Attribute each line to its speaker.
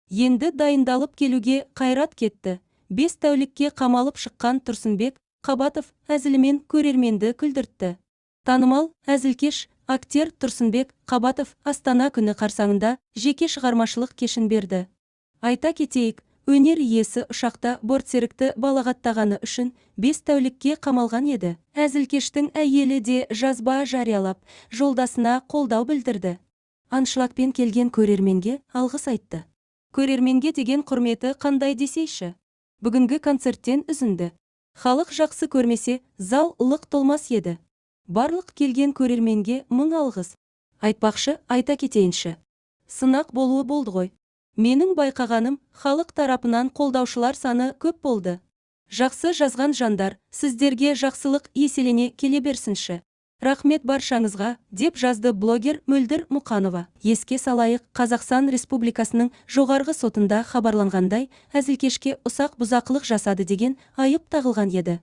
Speaker 1: Енді дайындалып келуге қайрат кетті. 5 тәулікке қамалып шыққан Тұрсынбек Қабатов әзілімен көрерменді күлдіртті. Танымал әзілкеш актер Тұрсынбек Қабатов Астана күні қарсаңында жеке шығармашылық кешін берді. Айта кетейік, өнер иесі ұшақта бортсерікті балағаттағаны үшін 5 тәулікке қамалған еді. Әзілкештің әйелі де жазба жариялап, жолдасына қолдау білдірді. Аншлагпен келген көрерменге алғыс айтты. Көрерменге деген құрметі қандай десейші? Бүгінгі концерттен үзінді. Халық жақсы көрмесе, зал лық толмас еді. Барлық келген көрерменге мың алғыс. Айтпақшы, айта кетейінші. Сынақ болуы болды ғой. Менің байқағаным, халық тарапынан қолдаушылар саны көп болды. Жақсы жазған жандар, сіздерге жақсылық еселене келе берсінші. Рахмет баршаңызға, деп жазды блогер Мөлдір Мұқанова. Еске салайық, Қазақстан Республикасының жоғарғы сотында хабарланғандай, әзілкешке ұсақ бұзақылық жасады деген айып тағылған еді.